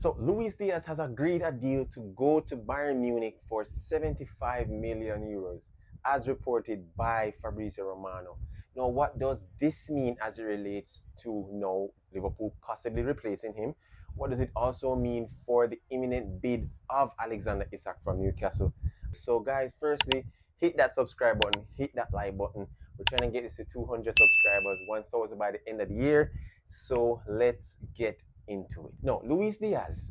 So Luis Diaz has agreed a deal to go to Bayern Munich for 75 million euros, as reported by Fabrizio Romano. Now, what does this mean as it relates to now Liverpool possibly replacing him? What does it also mean for the imminent bid of Alexander Isak from Newcastle? So, guys, firstly, hit that subscribe button, hit that like button. We're trying to get this to 200 subscribers, 1,000 by the end of the year. So, let's get into it. No, Luis Diaz,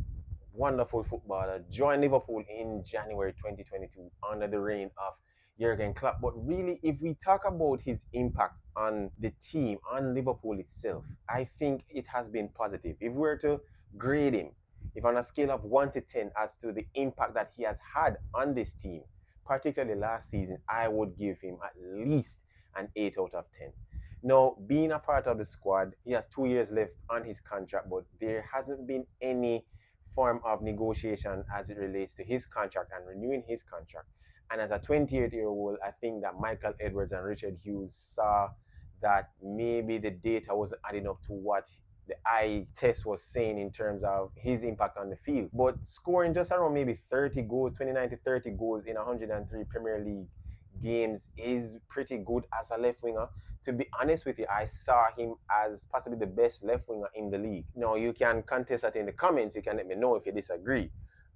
wonderful footballer, joined Liverpool in January 2022 under the reign of Jurgen Klopp. But really, if we talk about his impact on the team, on Liverpool itself, I think it has been positive. If we were to grade him, if on a scale of 1 to 10 as to the impact that he has had on this team, particularly last season, I would give him at least an 8 out of 10. Now, being a part of the squad, he has 2 years left on his contract, but there hasn't been any form of negotiation as it relates to his contract and renewing his contract. And as a 28-year-old, I think that Michael Edwards and Richard Hughes saw that maybe the data wasn't adding up to what the eye test was saying in terms of his impact on the field. But scoring just around maybe 30 goals, 29 to 30 goals in 103 Premier League games is pretty good as a left winger. To be honest with you, I saw him as possibly the best left winger in the league. Now, you can contest that in the comments. You can let me know if you disagree.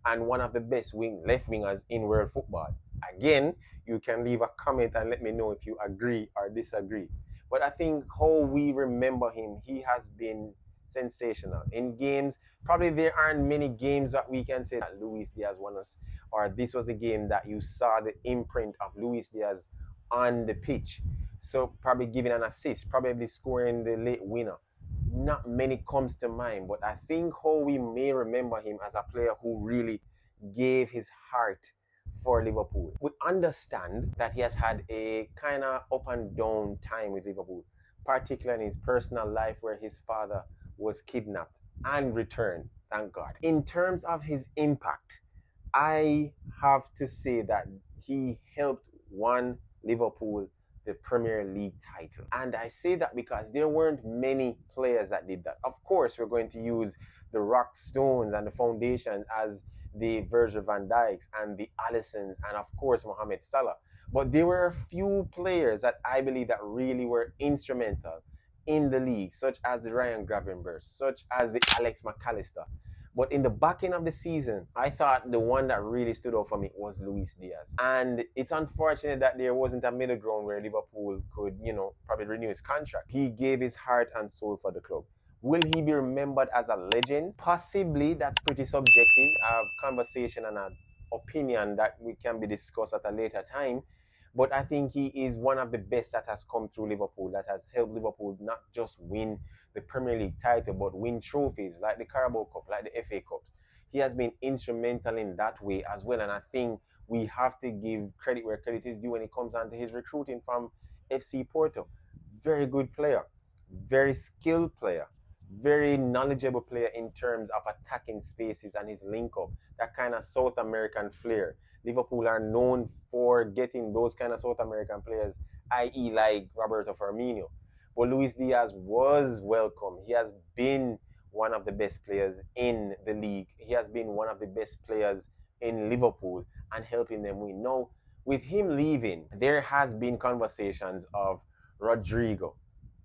And one of the best left wingers in world football. Again, you can leave a comment and let me know if you agree or disagree. But I think how we remember him, he has been sensational. In games, probably there aren't many games that we can say that Luis Diaz won us, or this was the game that you saw the imprint of Luis Diaz on the pitch. So probably giving an assist, probably scoring the late winner. Not many comes to mind, but I think how we may remember him as a player who really gave his heart for Liverpool. We understand that he has had a kind of up and down time with Liverpool, particularly in his personal life where his father was kidnapped and returned, thank God. In terms of his impact, I have to say that he helped won Liverpool the Premier League title. And I say that because there weren't many players that did that. Of course, we're going to use the Rock Stones and the foundation as the Virgil van Dijks and the Alissons and of course Mohamed Salah. But there were a few players that I believe that really were instrumental in the league, such as the Ryan Gravenberch, such as the Alex McAllister. But in the back end of the season, I thought the one that really stood out for me was Luis Diaz. And it's unfortunate that there wasn't a middle ground where Liverpool could, probably renew his contract. He gave his heart and soul for the club. Will he be remembered as a legend? Possibly. That's pretty subjective. A conversation and an opinion that we can be discussed at a later time. But I think he is one of the best that has come through Liverpool, that has helped Liverpool not just win the Premier League title, but win trophies like the Carabao Cup, like the FA Cups. He has been instrumental in that way as well. And I think we have to give credit where credit is due when it comes down to his recruiting from FC Porto. Very good player, very skilled player, very knowledgeable player in terms of attacking spaces and his link up, that kind of South American flair. Liverpool are known for getting those kind of South American players, i.e. like Roberto Firmino. But Luis Diaz was welcome. He has been one of the best players in the league. He has been one of the best players in Liverpool and helping them win. Now, with him leaving, there has been conversations of Rodrigo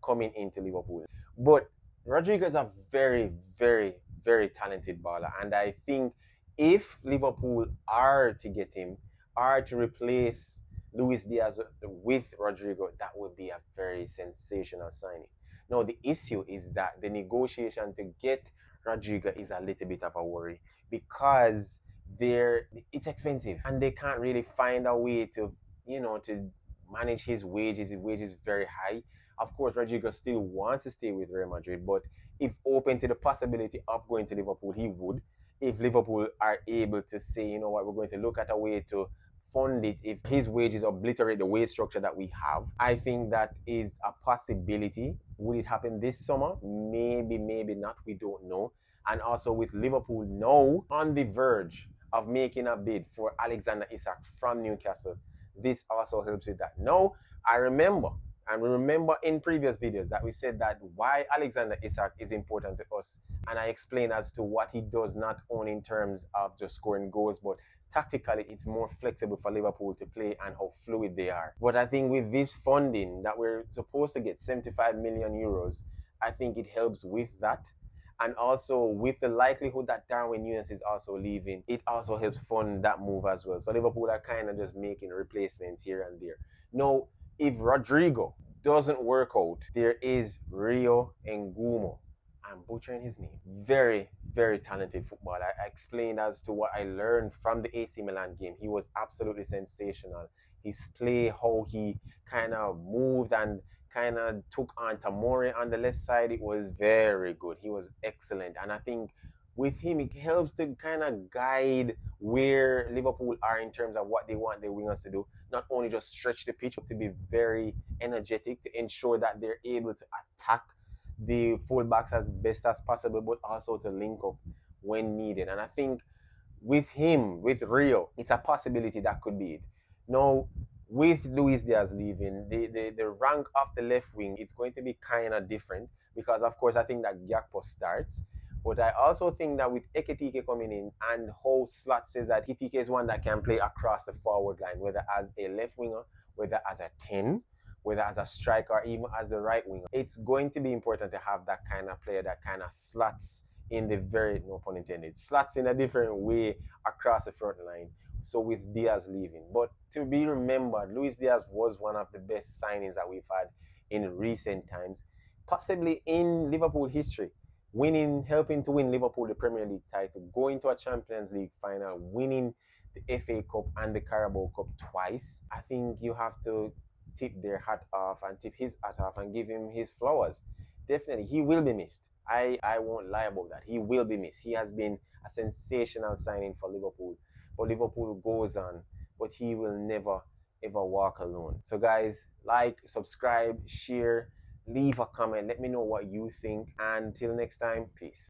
coming into Liverpool. But Rodrigo is a very, very, very talented baller. And I think if Liverpool are to get him, are to replace Luis Diaz with Rodrigo, that would be a very sensational signing. Now, the issue is that the negotiation to get Rodrigo is a little bit of a worry because it's expensive and they can't really find a way to manage his wages. His wages is very high. Of course, Rodrigo still wants to stay with Real Madrid, but if open to the possibility of going to Liverpool, he would. If Liverpool are able to say, you know what, we're going to look at a way to fund it if his wages obliterate the wage structure that we have, I think that is a possibility. Will it happen this summer? Maybe, maybe not. We don't know. And also with Liverpool now on the verge of making a bid for Alexander Isak from Newcastle, this also helps with that. Now, I remember And we remember in previous videos that we said that why Alexander Isak is important to us. And I explained as to what he does not own in terms of just scoring goals, but tactically it's more flexible for Liverpool to play and how fluid they are. But I think with this funding that we're supposed to get 75 million euros, I think it helps with that. And also with the likelihood that Darwin Nunes is also leaving, it also helps fund that move as well. So Liverpool are kind of just making replacements here and there. Now, if Rodrigo doesn't work out, there is Rio Ngumo. I'm butchering his name. Very, very talented footballer. I explained as to what I learned from the AC Milan game. He was absolutely sensational. His play, how he kind of moved and kind of took on Tamori on the left side, it was very good. He was excellent. And I think with him, it helps to kind of guide where Liverpool are in terms of what they want their wingers to do. Not only just stretch the pitch, but to be very energetic to ensure that they're able to attack the fullbacks as best as possible, but also to link up when needed. And I think with him, with Rio, it's a possibility that could be it. Now, with Luis Diaz leaving, the rank of the left wing, it's going to be kind of different because, of course, I think that Gakpo starts. But I also think that with Ekitike coming in and how Slot says that Ekitike is one that can play across the forward line, whether as a left winger, whether as a 10, whether as a striker, or even as the right winger. It's going to be important to have that kind of player that kind of slots in the very, no pun intended, slots in a different way across the front line. So with Diaz leaving. But to be remembered, Luis Diaz was one of the best signings that we've had in recent times, possibly in Liverpool history. Winning, helping to win Liverpool the Premier League title, going to a Champions League final, winning the FA Cup and the Carabao Cup twice. I think you have to tip their hat off and tip his hat off and give him his flowers. Definitely, he will be missed. I won't lie about that. He will be missed. He has been a sensational signing for Liverpool. But Liverpool goes on, but he will never ever walk alone. So guys, like, subscribe, share, leave a comment. Let me know what you think. And until next time, peace.